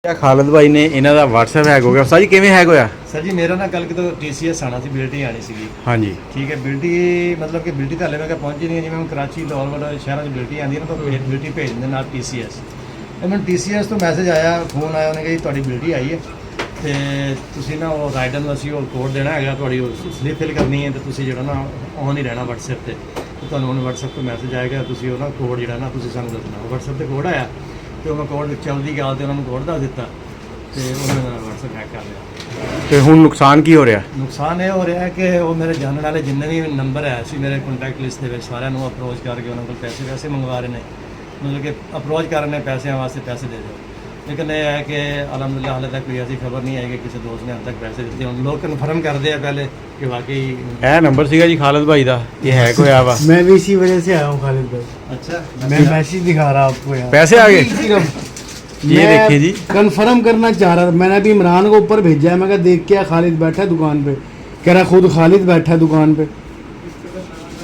खालिद भाई ने इन्हों का WhatsApp हैक हो गया। सर जी किवें हैक होया? सर जी मेरा ना कल कितों TCS आना सी, बिल्टी आनी सी। हाँ जी ठीक है, बिल्टी मतलब कि बिल्टी तो हले मैं पहुंची नहीं है। जिवें कराची लाहौर वाला शहर में बिल्टी आती है ना, तो बिल्टी भेज देंगे नाल TCS। मैं TCS तो मैसेज आया, फोन आया, उन्हें कहा जी तुहाडी बिल्टी आई है तो तुसीं ना वो राइडर नूं असीं वो कोड देना है, तुहाडी स्लिप फिल करनी है, तो तुसीं जिहड़ा ना ऑन ही रहना WhatsApp ते। तो तुहानूं हुण WhatsApp तो मैसेज आएगा, तुसीं वो ना कोड जिहड़ा ना तुसीं सानूं दसना। WhatsApp ते कोड आया तो मैं कोड चलदी गल ते उन्होंने कोड दस दिता तो उन्होंने मेरा WhatsApp हैक कर लिया। तो हुण नुकसान की हो रहा? नुकसान ये हो रहा है कि वो मेरे जानने वाले जिन्ने भी नंबर है सी मेरे कॉन्टैक्ट लिस्ट के सारे अप्रोच करके उन्होंने पैसे वैसे मंगवा रहे हैं, मतलब कि अप्रोच कर रहे हैं पैसों वास्ते, पैसे दे दो। लेकिन यह है कि अलहमदुलिल्लाह हाले तक कोई ऐसी खबर नहीं आई कि किसी दोस्त ने हाल तक पैसे दिते। हम लोग कन्फर्म करते हैं पहले कि वाकई यह नंबर सीगा जी खालिद भाई का, ये हैक होया वा। मैं भी इसी वजह से आया हूँ खालिद भाई। अच्छा, मैं मैसेज दिखा रहा आपको यार, पैसे आ गए। ये मैं देखिए जी, कंफर्म करना चाह रहा था। मैंने अभी इमरान को ऊपर भेजा है, मैं कहा देख क्या खालिद बैठा है दुकान पे, कह रहा खुद खालिद बैठा है दुकान पे,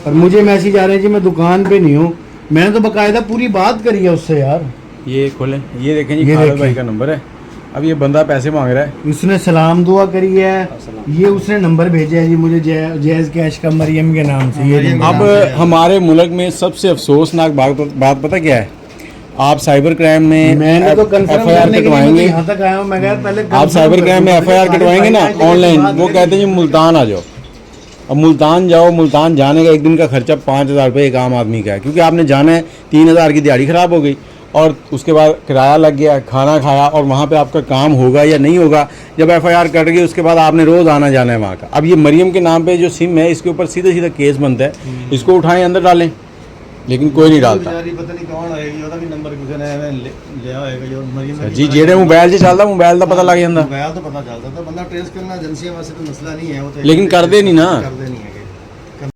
और मुझे मैसेज आ रहे हैं जी मैं दुकान पे नहीं हूँ। मैंने तो बकायदा पूरी बात करी है उससे यार। ये खोलें, ये देखें जी, ये खालिद देखें। भाई का नंबर है। अब ये बंदा पैसे मांग रहा है। उसने सलाम दुआ करी है, ये उसने नंबर भेजा है जी मुझे, जैज़ कैश का मरियम के नाम से। ये मरियम। अब हमारे मुल्क में सबसे अफसोसनाक बात पता क्या है? आप साइबर क्राइम में मैंने तो कंफर्म FIR करने के लिए कटवाएंगे, यहाँ तक आया हूँ। मैं कहा पहले आप साइबर क्राइम में FIR कटवाएंगे ना ऑनलाइन, वो कहते हैं जी मुल्तान आ जाओ। अब मुल्तान जाओ, मुल्तान जाने का एक दिन का खर्चा 5,000 रुपये एक आम आदमी का है, क्योंकि आपने जाना है, 3,000 की दिहाड़ी ख़राब हो गई और उसके बाद किराया लग गया, खाना खाया, और वहाँ पे आपका काम होगा या नहीं होगा। जब FIR कट गई उसके बाद आपने रोज़ आना जाना है वहाँ का। अब ये मरियम के नाम पे जो सिम है, इसके ऊपर सीधा सीधा केस बनता है, इसको उठाएं अंदर डालें, लेकिन कोई नहीं डालता। बेचारी पता नहीं कौन आएगी, ਉਹਦਾ भी नंबर किसी ने लिया होएगा जो मरियम जी जेड़े मोबाइल 'ਚ ਚੱਲਦਾ, मोबाइल ਦਾ पता लग ਜਾਂਦਾ। मोबाइल तो पता चलता था, बंदा ट्रेस करना एजेंसियों वास्ते तो मसला नहीं है वो तो, लेकिन करते नहीं ना। करते नहीं।